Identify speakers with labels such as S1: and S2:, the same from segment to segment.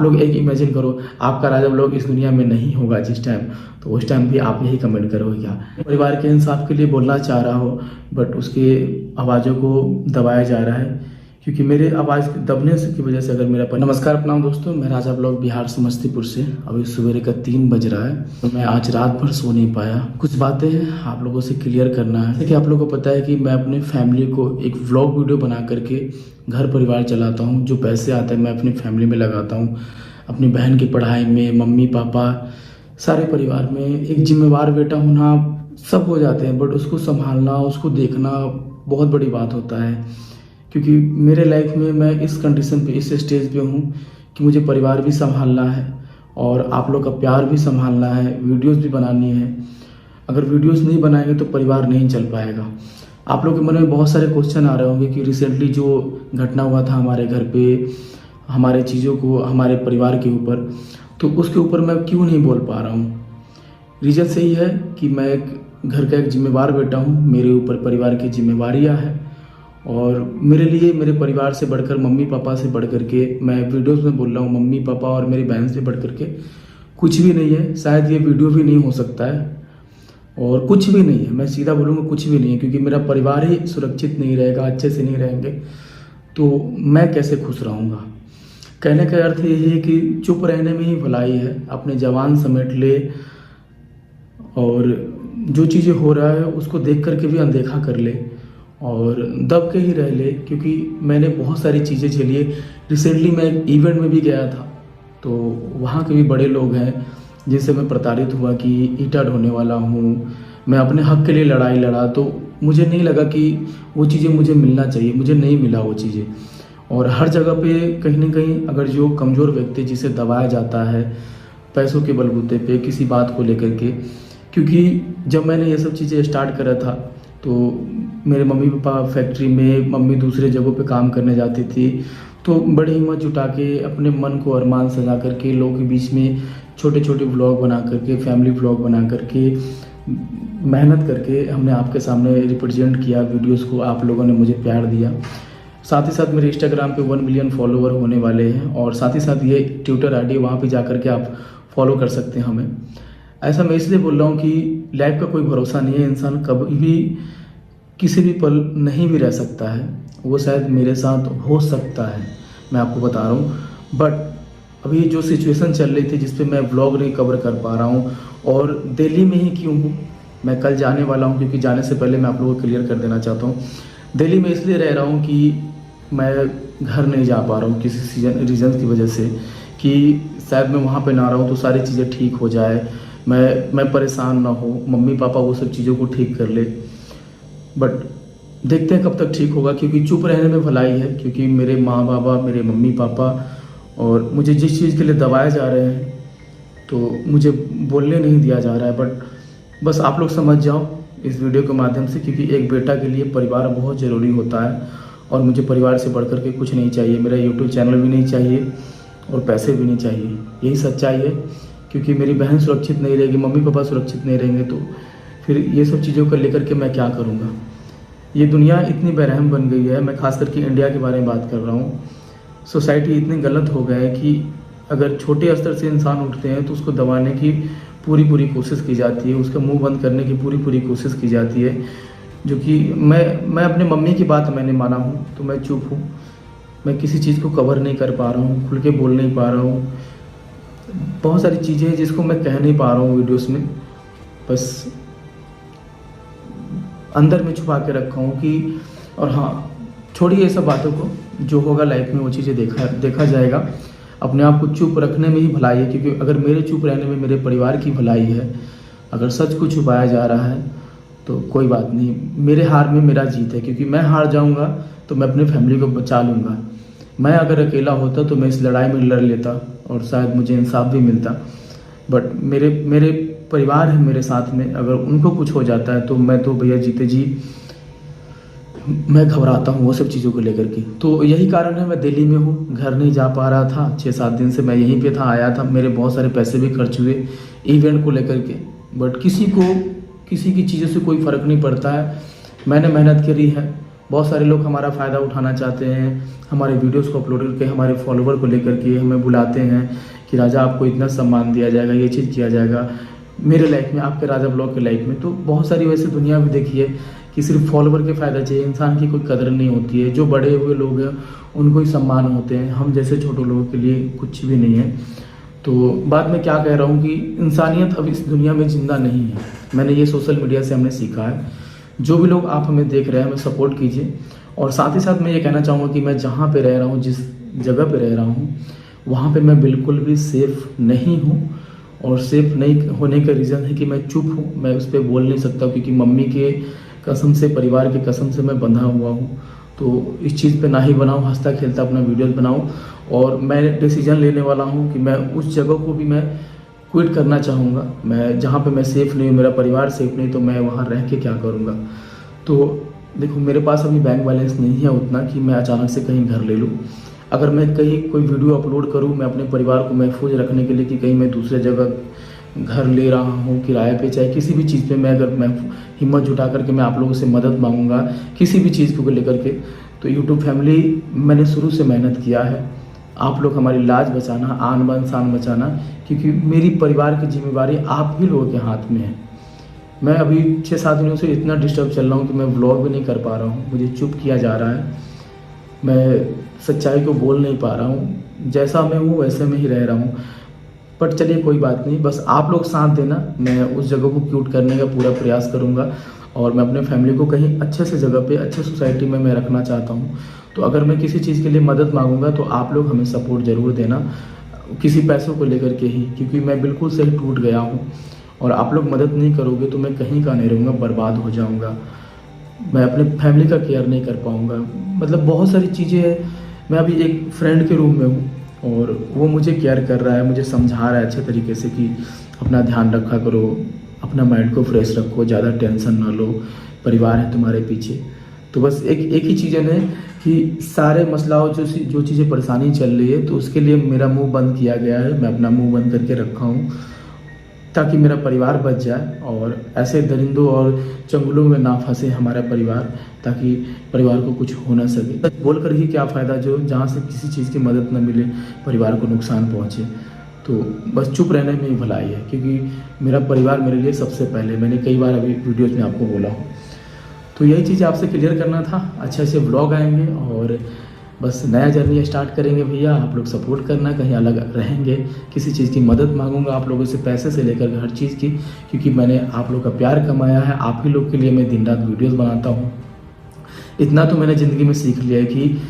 S1: लोग एक इमेजिन करो, आपका राजा व्लॉग इस दुनिया में नहीं होगा जिस टाइम, तो उस टाइम भी आप यही कमेंट करोगे क्या? परिवार के इंसाफ के लिए बोलना चाह रहा हो, बट उसके आवाज़ों को दबाया जा रहा है, क्योंकि मेरे आवाज़ दबने से की वजह से अगर मेरा नमस्कार प्रणाम दोस्तों, मैं राजा व्लॉग बिहार समस्तीपुर से। अभी सवेरे का 3 बज रहा है, तो मैं आज रात भर सो नहीं पाया। कुछ बातें आप लोगों से क्लियर करना है। कि आप लोगों को पता है कि मैं अपने फैमिली को एक व्लॉग वीडियो बना करके घर परिवार चलाता हूँ। जो पैसे आते हैं मैं अपनी फैमिली में लगाता हूँ, अपनी बहन की पढ़ाई में, मम्मी पापा सारे परिवार में। एक जिम्मेवार बेटा होना सब हो जाते हैं, बट उसको संभालना, उसको देखना बहुत बड़ी बात होता है। क्योंकि मेरे लाइफ में मैं इस कंडीशन पे, इस स्टेज पे हूँ कि मुझे परिवार भी संभालना है और आप लोग का प्यार भी संभालना है, वीडियोस भी बनानी है। अगर वीडियोस नहीं बनाएंगे तो परिवार नहीं चल पाएगा। आप लोग के मन में बहुत सारे क्वेश्चन आ रहे होंगे कि रिसेंटली जो घटना हुआ था हमारे घर पे, हमारे चीज़ों को, हमारे परिवार के ऊपर, तो उसके ऊपर मैं क्यों नहीं बोल पा रहा हूँ। रीज़न सही है कि मैं एक घर का एक जिम्मेवार बेटा हूँ, मेरे ऊपर परिवार की जिम्मेवारियाँ हैं और मेरे लिए मेरे परिवार से बढ़कर, मम्मी पापा से बढ़ कर के, मैं वीडियोस में बोल रहा हूँ, मम्मी पापा और मेरी बहन से बढ़ कर के कुछ भी नहीं है। शायद ये वीडियो भी नहीं हो सकता है और कुछ भी नहीं है, मैं सीधा बोलूँगा कुछ भी नहीं है, क्योंकि मेरा परिवार ही सुरक्षित नहीं रहेगा, अच्छे से नहीं रहेंगे तो मैं कैसे खुश रहूँगा। कहने का अर्थ ये है कि चुप रहने में ही भलाई है। अपने जवान समेट ले और जो चीज़ें हो रहा है उसको देख करके भी अनदेखा कर ले और दब के ही रह ले, क्योंकि मैंने बहुत सारी चीज़ें झेली है। रिसेंटली मैं एक इवेंट में भी गया था, तो वहाँ के भी बड़े लोग हैं जिनसे मैं प्रताड़ित हुआ कि ईंटा ढोने वाला हूँ, मैं अपने हक के लिए लड़ाई लड़ा, तो मुझे नहीं लगा कि वो चीज़ें मुझे मिलना चाहिए, मुझे नहीं मिला वो चीज़ें। और हर जगह पे कहीं ना कहीं अगर जो कमज़ोर व्यक्ति जिसे दबाया जाता है पैसों के बलबूते पे किसी बात को लेकर के, क्योंकि जब मैंने ये सब चीज़ें स्टार्ट करा था तो मेरे मम्मी पापा फैक्ट्री में, मम्मी दूसरे जगहों पे काम करने जाती थी, तो बड़ी हिम्मत जुटा के अपने मन को अरमान सजा करके लोगों के बीच में छोटे छोटे व्लॉग बना करके, फैमिली व्लॉग बना करके, मेहनत करके हमने आपके सामने रिप्रेजेंट किया वीडियोस को। आप लोगों ने मुझे प्यार दिया। साथ ही साथ मेरे इंस्टाग्राम पे 1 मिलियन फॉलोवर होने वाले हैं और साथ ही साथ ये ट्विटर आईडी, वहाँ पे जा करके आप फॉलो कर सकते हैं हमें। ऐसा मैं इसलिए बोल रहा हूँ कि लाइफ का कोई भरोसा नहीं है, इंसान कभी भी किसी भी पल नहीं भी रह सकता है। वो शायद मेरे साथ हो सकता है, मैं आपको बता रहा हूँ। बट अभी जो सिचुएशन चल रही थी जिस पे मैं व्लॉग नहीं कवर कर पा रहा हूँ, और दिल्ली में ही क्यों हूँ, मैं कल जाने वाला हूँ, क्योंकि जाने से पहले मैं आप लोगों को क्लियर कर देना चाहता हूँ। दिल्ली में इसलिए रह रहा हूँ कि मैं घर नहीं जा पा रहा हूँ किसी रीज़न की वजह से, कि शायद मैं वहाँ पे ना रहूँ तो सारी चीज़ें ठीक हो जाए, मैं परेशान ना हो, मम्मी पापा वो सब चीज़ों को ठीक कर ले। बट देखते हैं कब तक ठीक होगा, क्योंकि चुप रहने में भलाई है। क्योंकि मेरे माँ बाबा, मेरे मम्मी पापा और मुझे जिस चीज़ के लिए दबाए जा रहे हैं तो मुझे बोलने नहीं दिया जा रहा है। बट बस आप लोग समझ जाओ इस वीडियो के माध्यम से, क्योंकि एक बेटा के लिए परिवार बहुत ज़रूरी होता है और मुझे परिवार से बढ़ कर के कुछ नहीं चाहिए। मेरा यूट्यूब चैनल भी नहीं चाहिए और पैसे भी नहीं चाहिए, यही सच्चाई है। क्योंकि मेरी बहन सुरक्षित नहीं रहेगी, मम्मी पापा सुरक्षित नहीं रहेंगे तो फिर ये सब चीज़ों को लेकर के मैं क्या करूँगा। ये दुनिया इतनी बेरहम बन गई है, मैं खास करके इंडिया के बारे में बात कर रहा हूँ। सोसाइटी इतनी गलत हो गई है कि अगर छोटे स्तर से इंसान उठते हैं तो उसको दबाने की पूरी कोशिश की जाती है, उसका मुंह बंद करने की पूरी कोशिश की जाती है। जो कि मैं अपने मम्मी की बात मैंने माना हूँ तो मैं चुप हूँ, मैं किसी चीज़ को कवर नहीं कर पा रहा हूँ, खुल के बोल नहीं पा रहा हूँ। बहुत सारी चीज़ें हैं जिसको मैं कह नहीं पा रहा हूँ वीडियोस में, बस अंदर में छुपा के रखा हूँ कि। और हाँ, छोड़िए ये सब बातों को, जो होगा लाइफ में वो चीज़ें देखा जाएगा। अपने आप को चुप रखने में ही भलाई है, क्योंकि अगर मेरे चुप रहने में मेरे परिवार की भलाई है, अगर सच को छुपाया जा रहा है तो कोई बात नहीं, मेरे हार में मेरा जीत है। क्योंकि मैं हार जाऊंगा तो मैं अपनी फैमिली को बचा लूँगा। मैं अगर अकेला होता तो मैं इस लड़ाई में लड़ लेता और शायद मुझे इंसाफ भी मिलता। बट मेरे परिवार है मेरे साथ में, अगर उनको कुछ हो जाता है तो मैं तो भैया जीते जी मैं घबराता हूँ वो सब चीज़ों को लेकर के। तो यही कारण है मैं दिल्ली में हूँ, घर नहीं जा पा रहा था। 6-7 दिन से मैं यहीं पे था, आया था। मेरे बहुत सारे पैसे भी खर्च हुए इवेंट को लेकर के, बट किसी की चीज़ों से कोई फ़र्क नहीं पड़ता है। मैंने मेहनत करी है बहुत सारे लोग हमारा फ़ायदा उठाना चाहते हैं, हमारे वीडियोस को अपलोड करके हमारे फॉलोवर को लेकर के हमें बुलाते हैं कि राजा आपको इतना सम्मान दिया जाएगा, ये चीज़ किया जाएगा मेरे लाइफ में, आपके राजा ब्लॉग के लाइफ में। तो बहुत सारी वैसे दुनिया भी देखी है कि सिर्फ फॉलोवर के फ़ायदा चाहिए, इंसान की कोई कदर नहीं होती है। जो बड़े हुए लोग हैं उनको ही सम्मान होते हैं, हम जैसे छोटे लोगों के लिए कुछ भी नहीं है। तो बात मैं क्या कह रहा हूँ कि इंसानियत अब इस दुनिया में ज़िंदा नहीं है। मैंने ये सोशल मीडिया से हमने सीखा है। जो भी लोग आप हमें देख रहे हैं, हमें सपोर्ट कीजिए। और साथ ही साथ मैं ये कहना चाहूँगा कि मैं जहाँ पे रह रहा हूँ, जिस जगह पे रह रहा हूँ, वहाँ पे मैं बिल्कुल भी सेफ़ नहीं हूँ। और सेफ़ नहीं होने का रीज़न है कि मैं चुप हूँ, मैं उस पर बोल नहीं सकता, क्योंकि मम्मी के कसम से, परिवार की कसम से मैं बंधा हुआ हूँ। तो इस चीज़ पे ना ही बनाऊँ, हंसता खेलता अपना वीडियोस बनाऊँ। और मैं डिसीजन लेने वाला हूँ कि मैं उस जगह को भी मैं क्विट करना चाहूँगा। मैं जहाँ पे मैं सेफ़ नहीं हूँ, मेरा परिवार सेफ़ नहीं, तो मैं वहाँ रह के क्या करूँगा। तो देखो, मेरे पास अभी बैंक बैलेंस नहीं है उतना कि मैं अचानक से कहीं घर ले लूँ। अगर मैं कहीं कोई वीडियो अपलोड करूँ, मैं अपने परिवार को महफूज रखने के लिए कि कहीं मैं दूसरे जगह घर ले रहा हूँ किराए पे, चाहे किसी भी चीज़ पे मैं हिम्मत जुटा करके मैं आप लोगों से मदद मांगूंगा किसी भी चीज़ को लेकर के। तो यूट्यूब फैमिली, मैंने शुरू से मेहनत किया है। आप लोग हमारी लाज बचाना, आन बान शान बचाना, क्योंकि मेरी परिवार की जिम्मेवारी आप ही लोगों के हाथ में है। मैं अभी 6-7 दिनों से इतना डिस्टर्ब चल रहा हूँ कि मैं व्लॉग भी नहीं कर पा रहा हूँ, मुझे चुप किया जा रहा है, मैं सच्चाई को बोल नहीं पा रहा हूँ। जैसा मैं हूँ वैसे में ही रह रहा हूँ। बट चलिए कोई बात नहीं, बस आप लोग साथ देना, मैं उस जगह को क्यूट करने का पूरा प्रयास करूँगा। और मैं अपने फैमिली को कहीं अच्छे से जगह पे, अच्छे सोसाइटी में मैं रखना चाहता हूँ। तो अगर मैं किसी चीज़ के लिए मदद मांगूंगा तो आप लोग हमें सपोर्ट ज़रूर देना, किसी पैसों को लेकर के ही, क्योंकि मैं बिल्कुल से ही टूट गया हूँ। और आप लोग मदद नहीं करोगे तो मैं कहीं का नहीं रहूँगा, बर्बाद हो जाऊँगा। मैं अपने फैमिली का केयर नहीं कर पाऊँगा। मतलब बहुत सारी चीज़ें हैं। मैं अभी एक फ्रेंड के रूम में हूँ और वो मुझे केयर कर रहा है, मुझे समझा रहा है अच्छे तरीके से कि अपना ध्यान रखा करो, अपना माइंड को फ्रेश रखो, ज़्यादा टेंशन ना लो, परिवार है तुम्हारे पीछे। तो बस एक ही चीज़ है कि सारे मसलाओं जो चीज़ें परेशानी चल रही है, तो उसके लिए मेरा मुंह बंद किया गया है। मैं अपना मुंह बंद करके रखा हूँ ताकि मेरा परिवार बच जाए और ऐसे दरिंदों और चंगुलों में ना फंसे हमारा परिवार, ताकि परिवार को कुछ हो ना सके। बोल कर ही क्या फ़ायदा जो जहाँ से किसी चीज़ की मदद न मिले, परिवार को नुकसान पहुँचे। तो बस चुप रहने में ही भलाई है, क्योंकि मेरा परिवार मेरे लिए सबसे पहले, मैंने कई बार अभी वीडियोज़ में आपको बोला हूँ। तो यही चीज़ आपसे क्लियर करना था। अच्छे अच्छे व्लॉग आएंगे और बस नया जर्नी स्टार्ट करेंगे भैया। आप लोग सपोर्ट करना, कहीं अलग रहेंगे, किसी चीज़ की मदद मांगूंगा आप लोगों से, पैसे से लेकर हर चीज़ की, क्योंकि मैंने आप लोग का प्यार कमाया है। आप ही लोग के लिए मैं दिन रात वीडियोस बनाता हूँ। इतना तो मैंने ज़िंदगी में सीख लिया है कि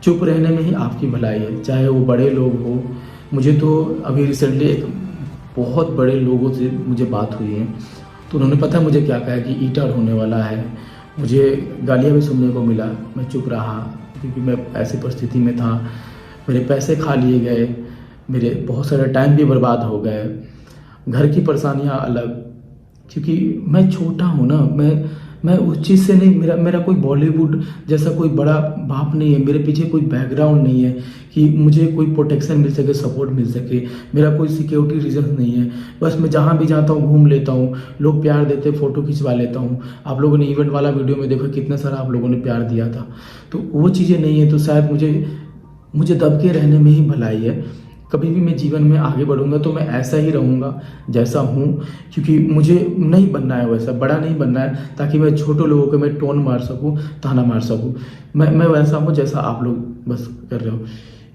S1: चुप रहने में ही आपकी भलाई है, चाहे वो बड़े लोग हो। मुझे तो अभी रिसेंटली एक बहुत बड़े लोगों से मुझे बात हुई है, तो उन्होंने पता है मुझे क्या कहा कि ईटा होने वाला है। मुझे गालियाँ भी सुनने को मिला, मैं चुप रहा क्योंकि मैं ऐसी परिस्थिति में था। मेरे पैसे खा लिए गए, मेरे बहुत सारा टाइम भी बर्बाद हो गए, घर की परेशानियाँ अलग, क्योंकि मैं छोटा हूँ ना। मैं उस चीज़ से नहीं, मेरा कोई बॉलीवुड जैसा कोई बड़ा बाप नहीं है, मेरे पीछे कोई बैकग्राउंड नहीं है कि मुझे कोई प्रोटेक्शन मिल सके, सपोर्ट मिल सके। मेरा कोई सिक्योरिटी रीजन नहीं है। बस मैं जहाँ भी जाता हूँ घूम लेता हूँ, लोग प्यार देते, फ़ोटो खिंचवा लेता हूँ। आप लोगों ने इवेंट वाला वीडियो में देखा कितना सारा आप लोगों ने प्यार दिया था। तो वो चीज़ें नहीं है, तो शायद मुझे दब के रहने में ही भलाई है। कभी भी मैं जीवन में आगे बढ़ूंगा तो मैं ऐसा ही रहूँगा जैसा हूँ, क्योंकि मुझे नहीं बनना है वैसा, बड़ा नहीं बनना है, ताकि मैं छोटे लोगों को मैं टोन मार सकूँ, ताना मार सकूँ। मैं वैसा हूँ जैसा आप लोग बस कर रहे हो,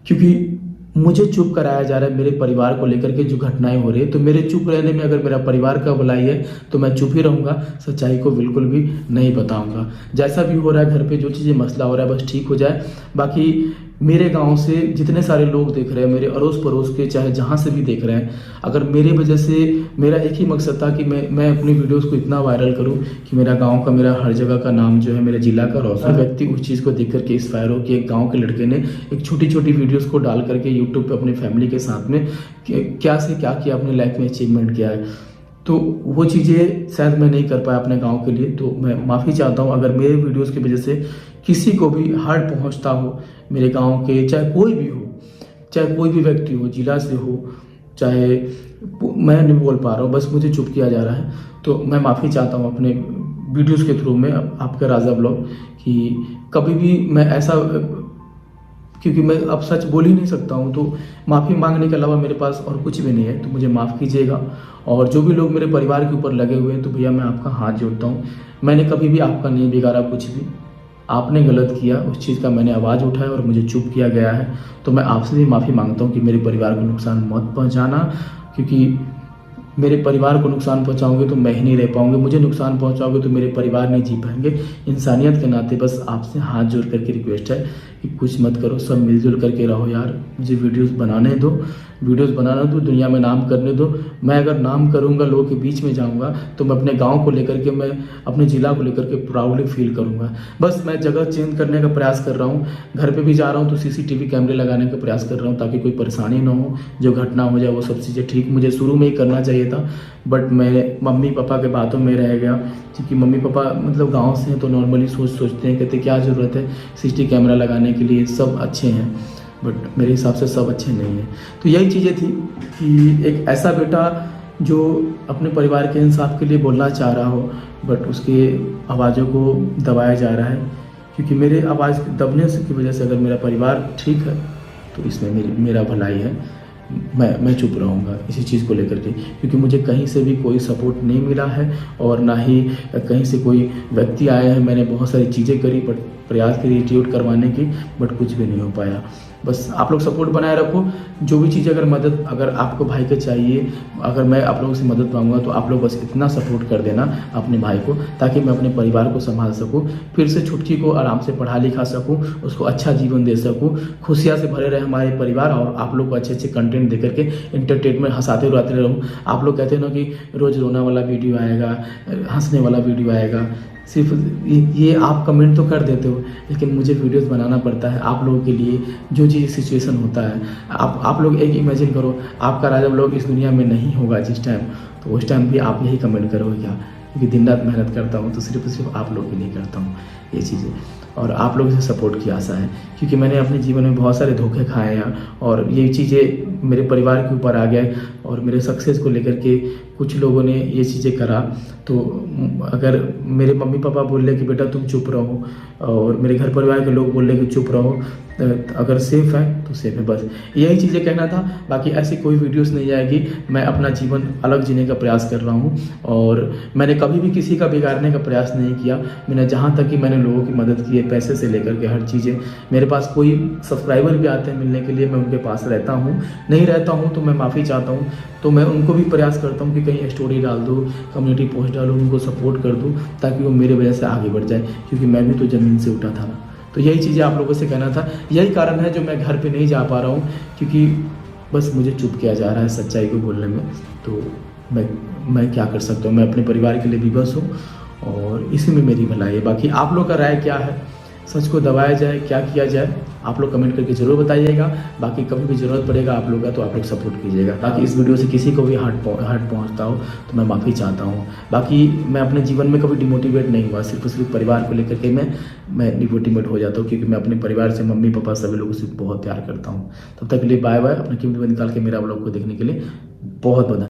S1: क्योंकि मुझे चुप कराया जा रहा है मेरे परिवार को लेकर के जो घटनाएं हो रही है। तो मेरे चुप रहने में अगर मेरा परिवार का भलाई है तो मैं चुप ही रहूँगा, सच्चाई को बिल्कुल भी नहीं बताऊँगा। जैसा भी हो रहा है घर पे, जो चीज़ें मसला हो रहा है बस ठीक हो जाए। बाकी मेरे गांव से जितने सारे लोग देख रहे हैं, मेरे अड़ोस पड़ोस के, चाहे जहां से भी देख रहे हैं, अगर मेरे वजह से, मेरा एक ही मकसद था कि मैं अपनी वीडियोस को इतना वायरल करूं कि मेरा गांव का, मेरा हर जगह का नाम जो है, मेरे जिला का रोशन। व्यक्ति उस चीज़ को देख करके इंस्पायर हो कि एक गाँव के लड़के ने एक छोटी छोटी वीडियोज़ को डाल करके यूट्यूब पर अपनी फैमिली के साथ में क्या से क्या किया, अपनी लाइफ में अचीवमेंट किया है। तो वो चीज़ें शायद मैं नहीं कर पाया अपने गांव के लिए। तो मैं माफ़ी चाहता हूं अगर मेरे वीडियोस की वजह से किसी को भी हार्ट पहुंचता हो, मेरे गांव के, चाहे कोई भी हो, चाहे कोई भी व्यक्ति हो, जिला से हो, चाहे मैं नहीं बोल पा रहा हूँ, बस मुझे चुप किया जा रहा है। तो मैं माफ़ी चाहता हूँ अपने वीडियोस के थ्रू में आपका राजा ब्लॉग कि कभी भी मैं ऐसा, क्योंकि मैं अब सच बोल ही नहीं सकता हूँ, तो माफ़ी मांगने के अलावा मेरे पास और कुछ भी नहीं है, तो मुझे माफ़ कीजिएगा। और जो भी लोग मेरे परिवार के ऊपर लगे हुए हैं, तो भैया मैं आपका हाथ जोड़ता हूँ। मैंने कभी भी आपका नहीं बिगाड़ा कुछ भी, आपने गलत किया, उस चीज़ का मैंने आवाज़ उठाया और मुझे चुप किया गया है। तो मैं आपसे भी माफ़ी मांगता हूँ कि मेरे परिवार को नुकसान मत पहुँचाना, क्योंकि मेरे परिवार को नुकसान पहुंचाओगे तो मैं ही नहीं रह पाऊंगी, मुझे नुकसान पहुंचाओगे तो मेरे परिवार नहीं जी पाएंगे। इंसानियत के नाते बस आपसे हाथ जोड़ करके रिक्वेस्ट है कि कुछ मत करो, सब मिलजुल करके रहो यार। मुझे वीडियोस बनाने दो, दुनिया में नाम करने दो। मैं अगर नाम करूंगा, लोगों के बीच में जाऊंगा, तो मैं अपने गांव को लेकर के, मैं अपने ज़िला को लेकर के प्राउडली फील करूंगा। बस मैं जगह चेंज करने का प्रयास कर रहा हूँ। घर पे भी जा रहा हूँ तो सीसीटीवी कैमरे लगाने का प्रयास कर रहा हूँ, ताकि कोई परेशानी ना हो, जो घटना हो जाए वो सब चीज़ें ठीक। मुझे शुरू में ही करना चाहिए था, बट मैं मम्मी पापा के बातों में रह गया, क्योंकि मम्मी पापा मतलब गांव से हैं, तो नॉर्मली सोचते हैं, कहते क्या ज़रूरत है सीसीटीवी कैमरा लगाने के लिए, सब अच्छे हैं। बट मेरे हिसाब से सब अच्छे नहीं हैं। तो यही चीज़ें थी कि एक ऐसा बेटा जो अपने परिवार के इंसाफ के लिए बोलना चाह रहा हो, बट उसके आवाज़ों को दबाया जा रहा है। क्योंकि मेरे आवाज़ दबने से की वजह से अगर मेरा परिवार ठीक है, तो इसमें मेरा भलाई है। मैं चुप रहूँगा इसी चीज़ को लेकर के, क्योंकि मुझे कहीं से भी कोई सपोर्ट नहीं मिला है, और ना ही कहीं से कोई व्यक्ति आए हैं। मैंने बहुत सारी चीज़ें करी, बट प्रयास करी ट्यूट करवाने की, बट कुछ भी नहीं हो पाया। बस आप लोग सपोर्ट बनाए रखो। जो भी चीज़ अगर आपको भाई के चाहिए, अगर मैं आप लोगों से मदद मांगूंगा, तो आप लोग बस इतना सपोर्ट कर देना अपने भाई को, ताकि मैं अपने परिवार को संभाल सकूं, फिर से छुटकी को आराम से पढ़ा लिखा सकूं, उसको अच्छा जीवन दे सकूं, खुशियाँ से भरे रहे हमारे परिवार, और आप लोग को अच्छे अच्छे कंटेंट दे करके एंटरटेनमेंट, हंसाते उड़ाते रहूँ। आप लोग कहते हैं ना कि रोज़ रोना वाला वीडियो आएगा, हंसने वाला वीडियो आएगा, सिर्फ ये आप कमेंट तो कर देते हो, लेकिन मुझे वीडियोस बनाना पड़ता है आप लोगों के लिए। जो चीज़ सिचुएशन होता है, आप लोग एक इमेजिन करो, आपका राजा ब्लॉग इस दुनिया में नहीं होगा जिस टाइम, तो उस टाइम भी आप यही कमेंट करोगे क्या? क्योंकि दिन रात मेहनत करता हूँ, तो सिर्फ आप लोग के लिए करता हूँ ये चीज़ें, और आप लोगों से सपोर्ट की आशा है। क्योंकि मैंने अपने जीवन में बहुत सारे धोखे खाए हैं, और ये चीज़ें मेरे परिवार के ऊपर आ गए, और मेरे सक्सेस को लेकर के कुछ लोगों ने ये चीज़ें करा। तो अगर मेरे मम्मी पापा बोल रहे कि बेटा तुम चुप रहो, और मेरे घर परिवार के लोग बोल रहे कि चुप रहो, अगर सेफ़ है तो सेफ़ है, बस यही चीज़ें कहना था। बाकी ऐसी कोई वीडियोस नहीं आएगी। मैं अपना जीवन अलग जीने का प्रयास कर रहा हूँ, और मैंने कभी भी किसी का बिगाड़ने का प्रयास नहीं किया। मैंने जहाँ तक कि मैंने लोगों की मदद की है, पैसे से लेकर के हर चीज़ें। मेरे पास कोई सब्सक्राइबर भी आते हैं मिलने के लिए, मैं उनके पास रहता हूँ, नहीं रहता हूँ तो मैं माफ़ी चाहता हूँ। तो मैं उनको भी प्रयास करता हूँ कि कहीं स्टोरी डाल दूँ, कम्युनिटी पोस्ट डालूँ, उनको सपोर्ट कर दूँ, ताकि वो मेरे वजह से आगे बढ़ जाए, क्योंकि मैं भी तो ज़मीन से उठा था ना। तो यही चीज़ें आप लोगों से कहना था। यही कारण है जो मैं घर पे नहीं जा पा रहा हूँ, क्योंकि बस मुझे चुप किया जा रहा है सच्चाई को बोलने में। तो मैं क्या कर सकता हूँ? मैं अपने परिवार के लिए विवश हूँ, और इसी में मेरी भलाई है। बाकी आप लोग का राय क्या है? सच को दबाया जाए, क्या किया जाए? आप लोग कमेंट करके ज़रूर बताइएगा। बाकी कभी भी ज़रूरत पड़ेगा आप लोग का, तो आप लोग सपोर्ट कीजिएगा। ताकि इस वीडियो से किसी को भी हर्ट पहुंचता हो तो मैं माफ़ी चाहता हूं। बाकी मैं अपने जीवन में कभी डिमोटिवेट नहीं हुआ, सिर्फ परिवार को लेकर के मैं डिमोटिवेट हो जाता हूं, क्योंकि मैं अपने परिवार से, मम्मी पापा सभी लोगों से बहुत प्यार करता हूँ। तब तक के लिए बाय बाय। अपना कीमती वक्त निकाल के मेरा व्लॉग को देखने के लिए बहुत बहुत